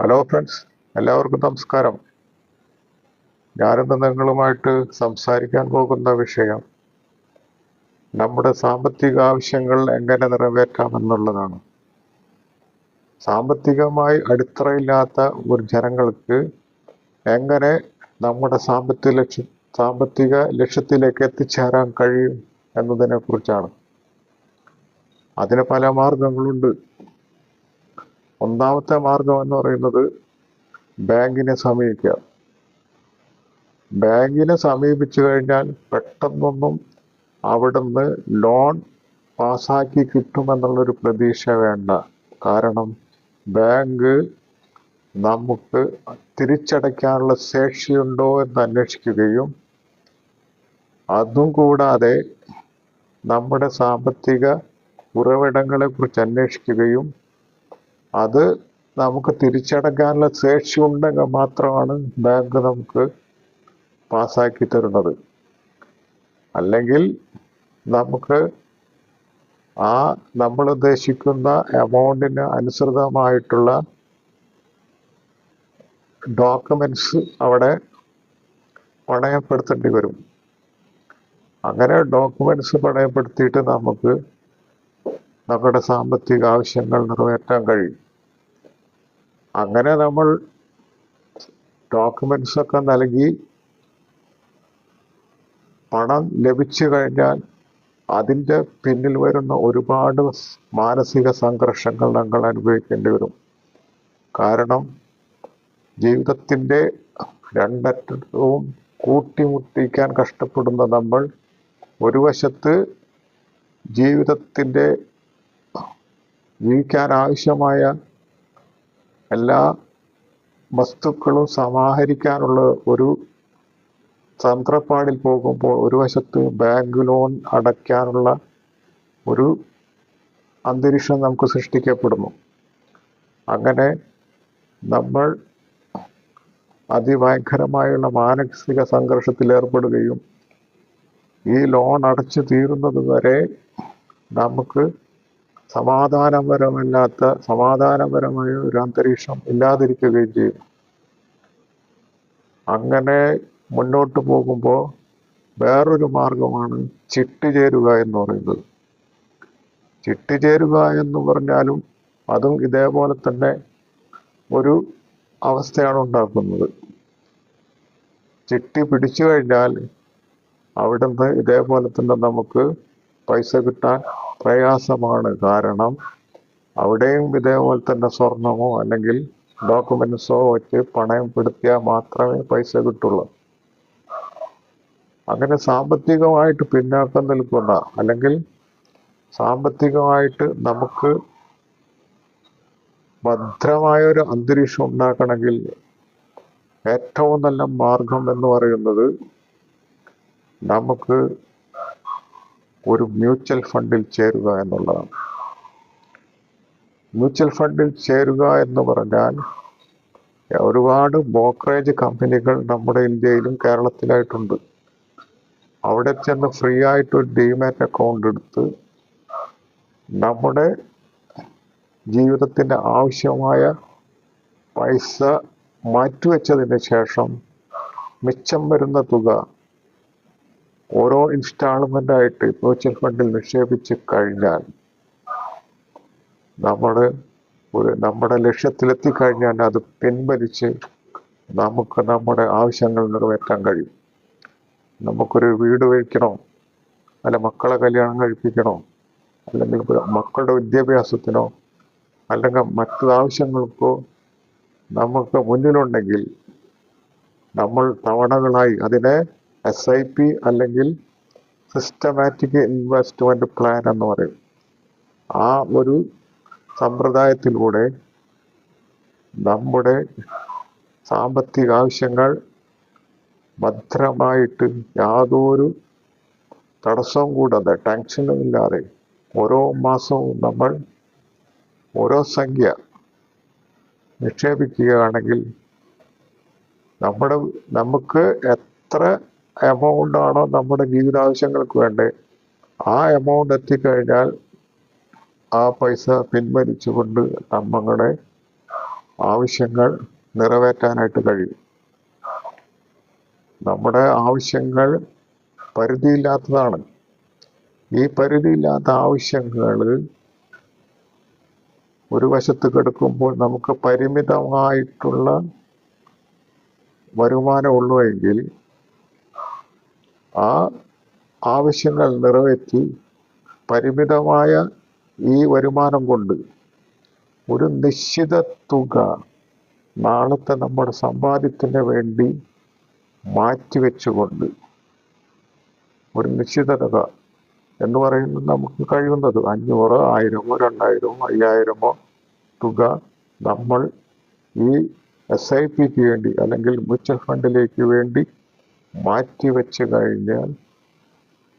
Hello friends, എല്ലാവർക്കും നമസ്കാരം. ഞാനിന്ന് നിങ്ങളുമായിട്ട് സംസാരിക്കാൻ പോകുന്ന വിഷയം നമ്മുടെ സാമ്പത്തിക ആവശ്യങ്ങൾ എങ്ങനെ നിറവേറ്റാമെന്നുള്ളതാണ്. സാമ്പത്തികമായി അടിത്തറയില്ലാത്ത ഒരു ജനങ്ങൾക്ക് എങ്ങനെ നമ്മുടെ സാമ്പത്തിക ലക്ഷ്യത്തിലേക്ക് എത്തിച്ചേരാൻ കഴിയും എന്നതിനെ കുറിച്ചാണ്. അതിന് പല മാർഗങ്ങളുണ്ട്. ഒന്നാമത്തെ മാർഗം എന്ന് പറയുന്നത് ബാങ്കിനെ സമീപിക്കുക. ബാങ്കിനെ സമീപിച്ചു കഴിഞ്ഞാൽ പെട്ടെന്നൊന്നും അവിടുന്ന് ലോൺ പാസ്സാക്കി കിട്ടുമെന്നുള്ളൊരു പ്രതീക്ഷ വേണ്ട. കാരണം ബാങ്ക് നമുക്ക് തിരിച്ചടയ്ക്കാനുള്ള ശേഷിയുണ്ടോ എന്ന് അന്വേഷിക്കുകയും അതും കൂടാതെ നമ്മുടെ സാമ്പത്തിക ഉറവിടങ്ങളെ കുറിച്ച് അന്വേഷിക്കുകയും അത് നമുക്ക് തിരിച്ചടയ്ക്കാനുള്ള ശേഷി ഉണ്ടെങ്കിൽ മാത്രമാണ് ബാങ്ക് നമുക്ക് പാസ്സാക്കി തരുന്നത്. അല്ലെങ്കിൽ നമുക്ക് നമ്മൾ ഉദ്ദേശിക്കുന്ന എമൗണ്ടിന് അനുസൃതമായിട്ടുള്ള ഡോക്യുമെന്റ്സ് അവിടെ പണയപ്പെടുത്തേണ്ടി വരും. അങ്ങനെ ഡോക്യുമെന്റ്സ് പണയപ്പെടുത്തിയിട്ട് നമുക്ക് നമ്മുടെ സാമ്പത്തിക ആവശ്യങ്ങൾ നിറവേറ്റാൻ കഴിയും. അങ്ങനെ നമ്മൾ ഡോക്യുമെന്റ്സ് ഒക്കെ നൽകി പണം ലഭിച്ചു കഴിഞ്ഞാൽ അതിൻ്റെ പിന്നിൽ വരുന്ന ഒരുപാട് മാനസിക സംഘർഷങ്ങൾ ഞങ്ങൾ അനുഭവിക്കേണ്ടി വരും. കാരണം ജീവിതത്തിൻ്റെ രണ്ടറ്റവും കൂട്ടിമുട്ടിക്കാൻ കഷ്ടപ്പെടുന്ന നമ്മൾ ഒരു വശത്ത് ജീവിക്കാൻ ആവശ്യമായ എല്ലാ വസ്തുക്കളും സമാഹരിക്കാനുള്ള ഒരു തന്ത്രപ്പാടിൽ പോകുമ്പോൾ ഒരു വശത്ത് ബാങ്ക് ലോൺ അടയ്ക്കാനുള്ള ഒരു അന്തരീക്ഷം നമുക്ക് സൃഷ്ടിക്കപ്പെടുന്നു. അങ്ങനെ നമ്മൾ അതിഭയങ്കരമായുള്ള മാനസിക സംഘർഷത്തിൽ ഏർപ്പെടുകയും ഈ ലോൺ അടച്ചു തീരുന്നത് വരെ നമുക്ക് സമാധാനപരമായ ഒരു അന്തരീക്ഷം ഇല്ലാതിരിക്കുകയും ചെയ്യും. അങ്ങനെ മുന്നോട്ട് പോകുമ്പോൾ വേറൊരു മാർഗമാണ് ചിട്ടി ചേരുക എന്ന് പറയുന്നത്. ചിട്ടി ചേരുക എന്ന് പറഞ്ഞാലും അതും ഇതേപോലെ തന്നെ ഒരു അവസ്ഥയാണ് ഉണ്ടാക്കുന്നത്. ചിട്ടി പിടിച്ചു കഴിഞ്ഞാൽ അവിടുന്ന് ഇതേപോലെ തന്നെ നമുക്ക് പൈസ കിട്ടാൻ പ്രയാസമാണ്. കാരണം അവിടെയും ഇതേപോലെ തന്നെ സ്വർണമോ അല്ലെങ്കിൽ ഡോക്യുമെന്റ്സോ വെച്ച് പണയപ്പെടുത്തിയാൽ മാത്രമേ പൈസ കിട്ടുള്ളൂ. അങ്ങനെ സാമ്പത്തികമായിട്ട് പിന്നാക്കം നിൽക്കുന്ന അല്ലെങ്കിൽ സാമ്പത്തികമായിട്ട് നമുക്ക് ഭദ്രമായൊരു അന്തരീക്ഷം ഉണ്ടാക്കണമെങ്കിൽ ഏറ്റവും നല്ല മാർഗം എന്ന് പറയുന്നത് നമുക്ക് ഒരു മ്യൂച്വൽ ഫണ്ടിൽ ചേരുക എന്നുള്ളതാണ്. മ്യൂച്വൽ ഫണ്ടിൽ ചേരുക എന്ന് പറഞ്ഞാൽ ഒരുപാട് ബ്രോക്കറേജ് കമ്പനികൾ നമ്മുടെ ഇന്ത്യയിലും കേരളത്തിലായിട്ടുണ്ട്. അവിടെ ചെന്ന് ഫ്രീ ആയിട്ട് ഒരു ഡിമാറ്റ് അക്കൗണ്ട് എടുത്ത് നമ്മുടെ ജീവിതത്തിന് ആവശ്യമായ പൈസ മാറ്റിവെച്ചതിന് ശേഷം മിച്ചം വരുന്ന തുക ഓരോ ഇൻസ്റ്റാൾമെന്റ് ആയിട്ട് മ്യൂച്വൽ ഫണ്ടിൽ നിക്ഷേപിച്ച് കഴിഞ്ഞാൽ നമ്മുടെ ലക്ഷ്യത്തിലെത്തിക്കഴിഞ്ഞാൽ അത് പിൻവലിച്ച് നമുക്ക് നമ്മുടെ ആവശ്യങ്ങൾ നിറവേറ്റാൻ കഴിയും. നമുക്കൊരു വീട് വയ്ക്കണോ, അല്ല മക്കളെ കല്യാണം കഴിപ്പിക്കണോ, അല്ലെങ്കിൽ മക്കളുടെ വിദ്യാഭ്യാസത്തിനോ അല്ലെങ്കിൽ മറ്റു ആവശ്യങ്ങൾക്കോ നമുക്ക് മുന്നിലുണ്ടെങ്കിൽ നമ്മൾ തവണകളായി അതിനെ SIP അല്ലെങ്കിൽ സിസ്റ്റമാറ്റിക് ഇൻവെസ്റ്റ്മെന്റ് പ്ലാൻ എന്ന് പറയും. ആ ഒരു സമ്പ്രദായത്തിലൂടെ നമ്മുടെ സാമ്പത്തിക ആവശ്യങ്ങൾ ഭദ്രമായിട്ട് യാതൊരു തടസ്സവും കൂടാതെ ടെൻഷനും ഇല്ലാതെ ഓരോ മാസവും നമ്മൾ ഓരോ സംഖ്യ നിക്ഷേപിക്കുകയാണെങ്കിൽ നമുക്ക് എത്ര എമൗണ്ട് ആണോ നമ്മുടെ ജീവിതാവശ്യങ്ങൾക്ക് വേണ്ടേ ആ എമൗണ്ട് എത്തിക്കഴിഞ്ഞാൽ ആ പൈസ പിൻവലിച്ചുകൊണ്ട് നമ്മുടെ ആവശ്യങ്ങൾ നിറവേറ്റാനായിട്ട് കഴിയും. നമ്മുടെ ആവശ്യങ്ങൾ പരിധിയില്ലാത്തതാണ്. ഈ പരിധിയില്ലാത്ത ആവശ്യങ്ങൾ ഒരു വശത്ത് കിടക്കുമ്പോൾ നമുക്ക് പരിമിതമായിട്ടുള്ള വരുമാനമുള്ളൂ എങ്കിൽ ആ ആവശ്യങ്ങൾ നിറവേറ്റി പരിമിതമായ ഈ വരുമാനം കൊണ്ട് ഒരു നിശ്ചിത തുക നാളത്തെ നമ്മുടെ സമ്പാദ്യത്തിന് വേണ്ടി മാറ്റിവെച്ചുകൊണ്ട് ഒരു നിശ്ചിത തുക എന്ന് പറയുന്നത് നമുക്ക് കഴിയുന്നത് 500, 1000, 2000, 5000 തുക നമ്മൾ ഈ SIPക്ക് വേണ്ടി അല്ലെങ്കിൽ മ്യൂച്വൽ ഫണ്ടിലേക്ക് വേണ്ടി മാറ്റിവെച്ച് കഴിഞ്ഞാൽ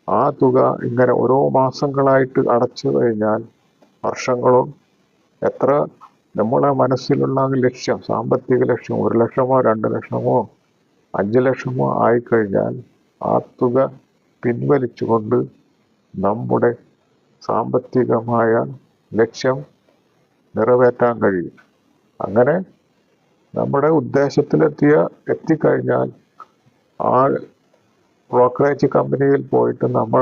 ആ തുക ഇങ്ങനെ ഓരോ മാസങ്ങളായിട്ട് അടച്ചു കഴിഞ്ഞാൽ വർഷങ്ങളും എത്ര നമ്മളെ മനസ്സിലുള്ള ലക്ഷ്യം, സാമ്പത്തിക ലക്ഷ്യം 1 ലക്ഷമോ 2 ലക്ഷമോ 5 ലക്ഷമോ ആയിക്കഴിഞ്ഞാൽ ആ തുക പിൻവലിച്ചുകൊണ്ട് നമ്മുടെ സാമ്പത്തികമായ ലക്ഷ്യം നിറവേറ്റാൻ കഴിയും. അങ്ങനെ നമ്മുടെ എത്തിക്കഴിഞ്ഞാൽ ആ ബ്രോക്കറേജ് കമ്പനിയിൽ പോയിട്ട് നമ്മൾ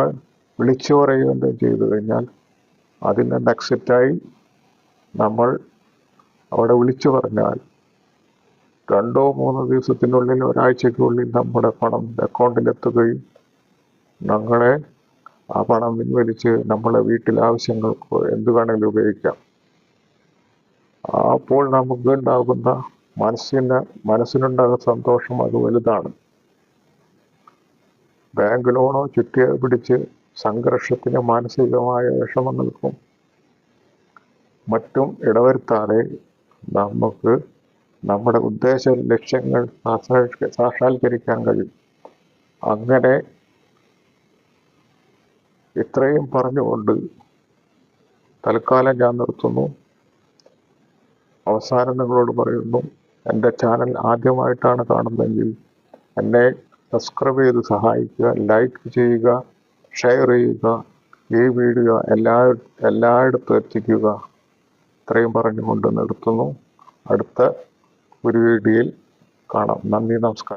വിളിച്ചു പറയുകയും ചെയ്തു കഴിഞ്ഞാൽ അതിൽ നിന്ന് എക്സിറ്റായി നമ്മൾ അവിടെ വിളിച്ചു പറഞ്ഞാൽ 2-3 ദിവസത്തിനുള്ളിൽ, ഒരാഴ്ചയ്ക്കുള്ളിൽ നമ്മുടെ പണം അക്കൗണ്ടിലെത്തുകയും ഞങ്ങളെ ആ പണം പിൻവലിച്ച് നമ്മളെ വീട്ടിലെ ആവശ്യങ്ങൾക്ക് എന്ത് വേണമെങ്കിലും ഉപയോഗിക്കാം. അപ്പോൾ നമുക്ക് ഉണ്ടാകുന്ന മനസ്സിനുണ്ടാകുന്ന സന്തോഷം അത് വലുതാണ്. ബാങ്ക് ലോണോ ചുറ്റിയ പിടിച്ച് സംഘർഷത്തിന്, മാനസികമായ വിഷമങ്ങൾക്കും മറ്റും ഇടവരുത്താതെ നമുക്ക് നമ്മുടെ ഉദ്ദേശ ലക്ഷ്യങ്ങൾ സാക്ഷാത്കരിക്കാൻ കഴിയും. അങ്ങനെ ഇത്രയും പറഞ്ഞുകൊണ്ട് തൽക്കാലം ഞാൻ നിർത്തുന്നു. അവസാനം നിങ്ങളോട് പറയുന്നു, എൻ്റെ ചാനൽ ആദ്യമായിട്ടാണ് കാണുന്നതെങ്കിൽ എന്നെ സബ്സ്ക്രൈബ് ചെയ്ത് സഹായിക്കുക, ലൈക്ക് ചെയ്യുക, ഷെയർ ചെയ്യുക, ഈ വീഡിയോ എല്ലായിടത്തും എത്തിക്കുക. ഇത്രയും പറഞ്ഞുകൊണ്ട് നിർത്തുന്നു. അടുത്ത ഒരു വീഡിയോയിൽ കാണാം. നന്ദി, നമസ്കാരം.